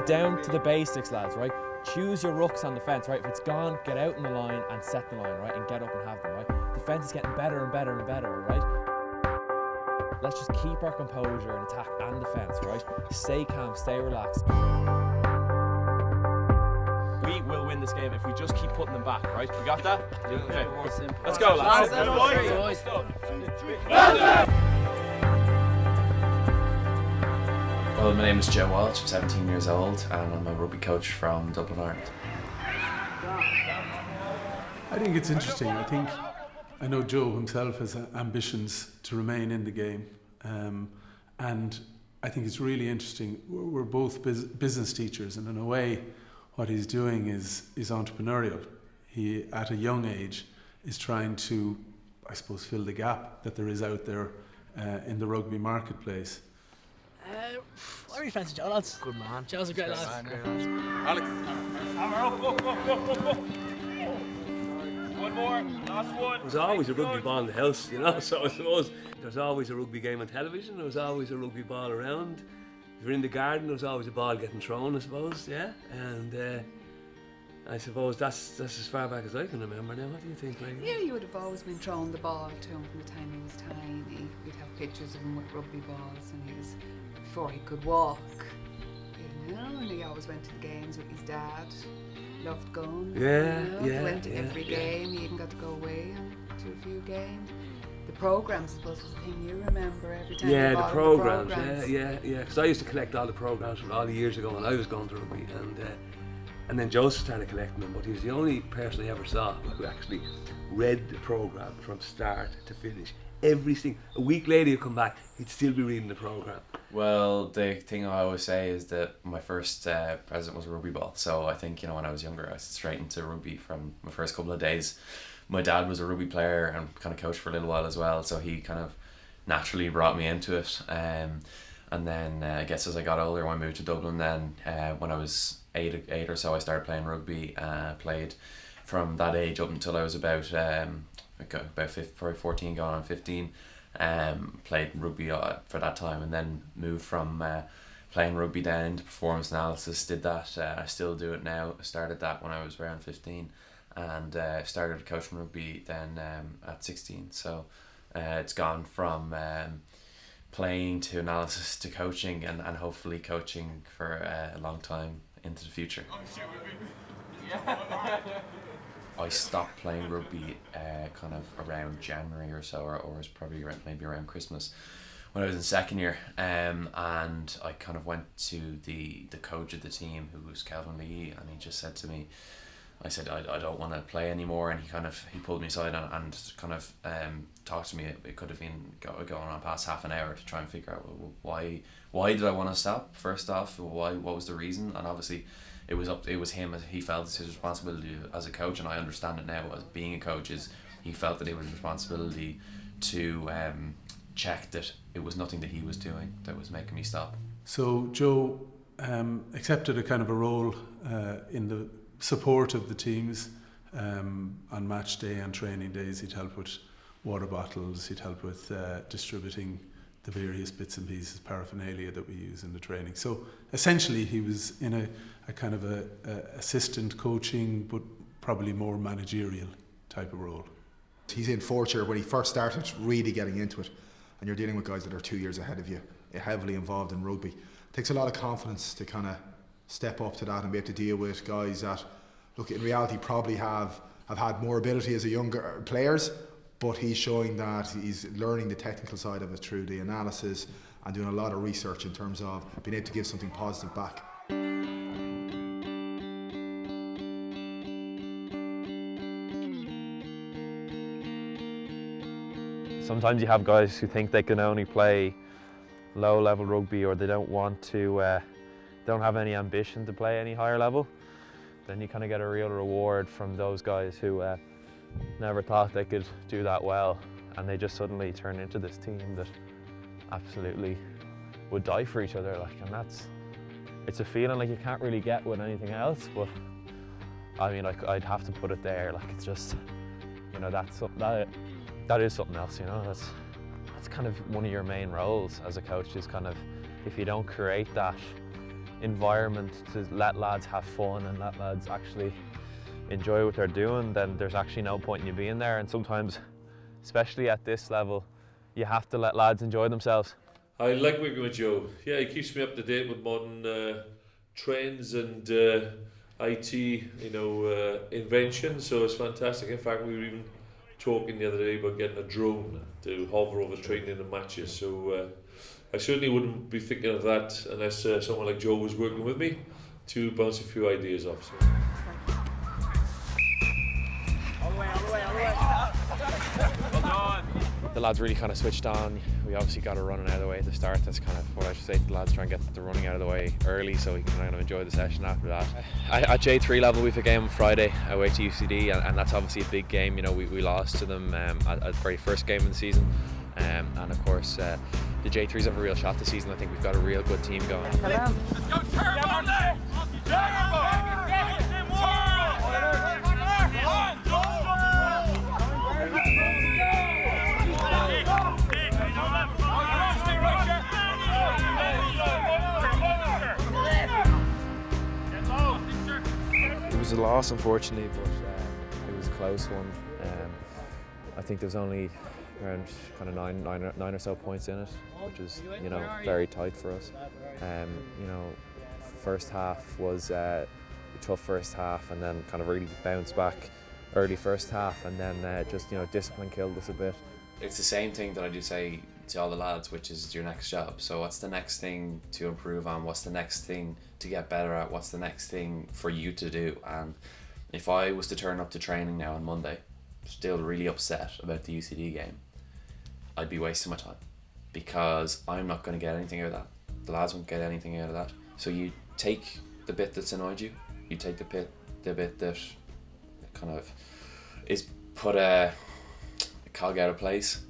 down to the basics, lads, right? Choose your rucks on the fence, right? If it's gone, get out in the line and set the line, right? And get up and have them, right? The fence is getting better and better and better, right? Let's just keep our composure in attack and defence, right? Stay calm, stay relaxed. We will win this game if we just keep putting them back, right? We got that? Okay. Let's go, lads. Well, my name is Joe Walsh, I'm 17 years old and I'm a rugby coach from Dublin, Ireland. I think it's interesting. I know Joe himself has ambitions to remain in the game, and I think it's really interesting. We're both business teachers, and in a way what he's doing is entrepreneurial. He, at a young age, is trying to, I suppose, fill the gap that there is out there in the rugby marketplace. I really fancy Joe, lads. Good man. Joe's a great lad. Alex. One more, last one. There's always a rugby ball in the house, you know, so I suppose there's always a rugby game on television, there's always a rugby ball around. If you're in the garden, there's always a ball getting thrown, I suppose, yeah. And I suppose that's as far back as I can remember now. What do you think, like? Yeah, you would have always been throwing the ball to him from the time he was tiny. We'd have pictures of him with rugby balls when he was, before he could walk. You know, and he always went to the games with his dad. Loved going. Yeah, you know, yeah. Went to every game. He even got to go away to a few games. The programmes, I suppose, was the thing you remember every time. Yeah, you the bought programmes. programmes. Yeah. Because I used to collect all the programmes from all the years ago when I was going to rugby, and then Joseph started collecting them. But he was the only person I ever saw who actually read the programme from start to finish. A week later, you come back, he'd still be reading the programme. Well, the thing I always say is that my first present was a rugby ball. So I think, when I was younger, I was straight into rugby from my first couple of days. My dad was a rugby player and kind of coached for a little while as well, so he kind of naturally brought me into it. And then I guess as I got older, when I moved to Dublin, then when I was eight or so, I started playing rugby. Played from that age up until I was about 14 going on 15. Played rugby for that time, and then moved from playing rugby down into performance analysis. Did that. I still do it now. I started that when I was around 15, and started coaching rugby then at 16. So it's gone from playing to analysis to coaching, and hopefully coaching for a long time into the future. I stopped playing rugby kind of around January or so, or it was probably maybe around Christmas when I was in second year, and I kind of went to the coach of the team, who was Calvin Lee, and he just said to me, I said I don't want to play anymore, and he pulled me aside and kind of talked to me. It could have been going on past half an hour to try and figure out why did I want to stop, first off, what was the reason, and obviously it was him. He felt it's his responsibility as a coach, and I understand it now as being a coach, is he felt that it was his responsibility to check that it was nothing that he was doing that was making me stop. So Joe accepted a kind of a role in the support of the teams on match day and training days. He'd help with water bottles, he'd help with distributing the various bits and pieces, paraphernalia that we use in the training. So essentially he was in a kind of a assistant coaching, but probably more managerial type of role. He's in fourth year when he first started really getting into it, and you're dealing with guys that are 2 years ahead of you, heavily involved in rugby. It takes a lot of confidence to kind of step up to that and be able to deal with guys that, look, in reality probably have had more ability as a younger players, but he's showing that he's learning the technical side of it through the analysis and doing a lot of research in terms of being able to give something positive back. Sometimes you have guys who think they can only play low-level rugby, or they don't want to, don't have any ambition to play any higher level. Then you kind of get a real reward from those guys who never thought they could do that well, and they just suddenly turn into this team that absolutely would die for each other. And it's a feeling like you can't really get with anything else. But I mean, I'd have to put it there. It's just, that is something else. That's kind of one of your main roles as a coach, is kind of, if you don't create that environment to let lads have fun and let lads actually enjoy what they're doing, then there's actually no point in you being there. And sometimes, especially at this level, you have to let lads enjoy themselves. I like working with Joe. Yeah, he keeps me up to date with modern trends and IT, inventions. So it's fantastic. In fact, we were even talking the other day about getting a drone to hover over training and matches. So I certainly wouldn't be thinking of that unless someone like Joe was working with me to bounce a few ideas off. So. The lads really kind of switched on. We obviously got it running out of the way at the start. That's kind of what I should say to the lads, try and get the running out of the way early so we can kind of enjoy the session after that. At J3 level, we have a game on Friday away to UCD, and that's obviously a big game. You know, we lost to them at the very first game of the season, and of course the J3s have a real shot this season. I think we've got a real good team going. It was a loss, unfortunately, but it was a close one. I think there was only around kind of nine or so points in it, which was very tight for us. First half was a tough first half, and then kind of really bounced back early first half, and then discipline killed us a bit. It's the same thing that I do say to all the lads, which is your next job. So what's the next thing to improve on? What's the next thing to get better at? What's the next thing for you to do? And if I was to turn up to training now on Monday, still really upset about the UCD game, I'd be wasting my time, because I'm not going to get anything out of that. The lads won't get anything out of that. So you take the bit that's annoyed you, you take the bit that kind of is put a cog out of place,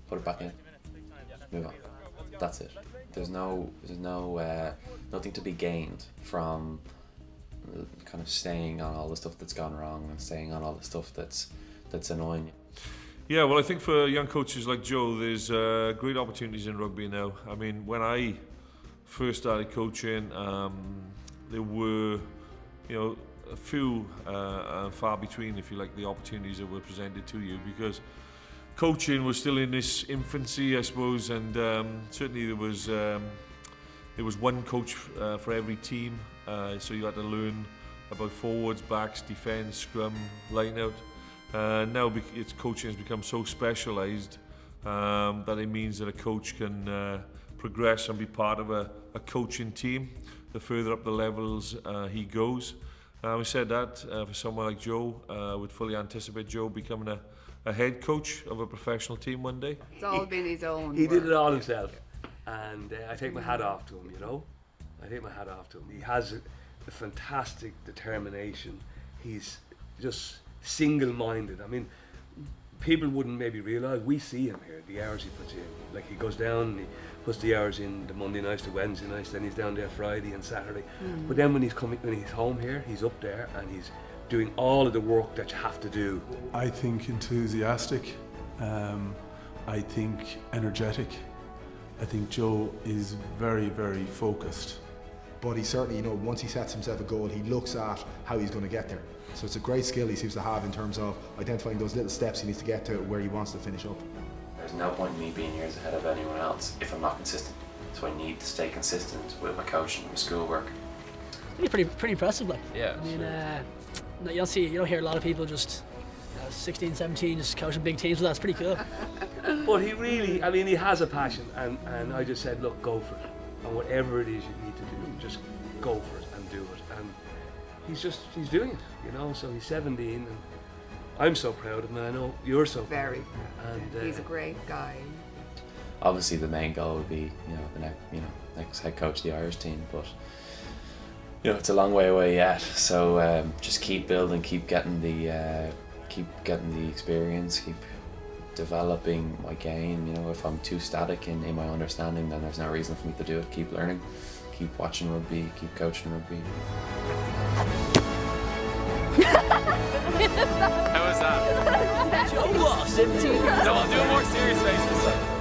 put it back in, move on. That's it. There's nothing to be gained from kind of staying on all the stuff that's gone wrong and staying on all the stuff that's annoying you. Yeah, well, I think for young coaches like Joe, there's great opportunities in rugby now. I mean, when I first started coaching, there were, a few far between, if you like, the opportunities that were presented to you, because coaching was still in its infancy, I suppose, and certainly there was one coach for every team, so you had to learn about forwards, backs, defence, scrum, line out. Now coaching has become so specialised that it means that a coach can progress and be part of a coaching team the further up the levels he goes. We said that for someone like Joe, would fully anticipate Joe becoming a head coach of a professional team one day. It's all been his own He work. did it all himself, and I take my hat off to him, I take my hat off to him. He has a fantastic determination. He's just single-minded. I mean, people wouldn't maybe realise, we see him here, the hours he puts in. Like, he goes down and he puts the hours in the Monday nights, the Wednesday nights, then he's down there Friday and Saturday. But then when he's home here, he's up there and he's doing all of the work that you have to do. I think enthusiastic, I think energetic. I think Joe is very, very focused. But he certainly, once he sets himself a goal, he looks at how he's going to get there. So it's a great skill he seems to have in terms of identifying those little steps he needs to get to where he wants to finish up. There's no point in me being years ahead of anyone else if I'm not consistent. So I need to stay consistent with my coaching, my schoolwork. It's pretty impressive, like. Yeah. I mean, you don't hear a lot of people just 16, 17 just coaching big teams. So that's pretty cool. But he really, he has a passion, and I just said, look, go for it. And whatever it is you need to do, just go for it and do it. And he's doing it, so he's 17, and I'm so proud of him, and I know you're so Very proud. proud. He's a great guy. Obviously the main goal would be, the next head coach of the Irish team, but it's a long way away yet. So just keep building, keep getting the experience, keep developing my game. If I'm too static in my understanding, then there's no reason for me to do it. Keep learning, keep watching rugby, keep coaching rugby. How was that? Joe lost 17. No, I'll do a more serious face this time.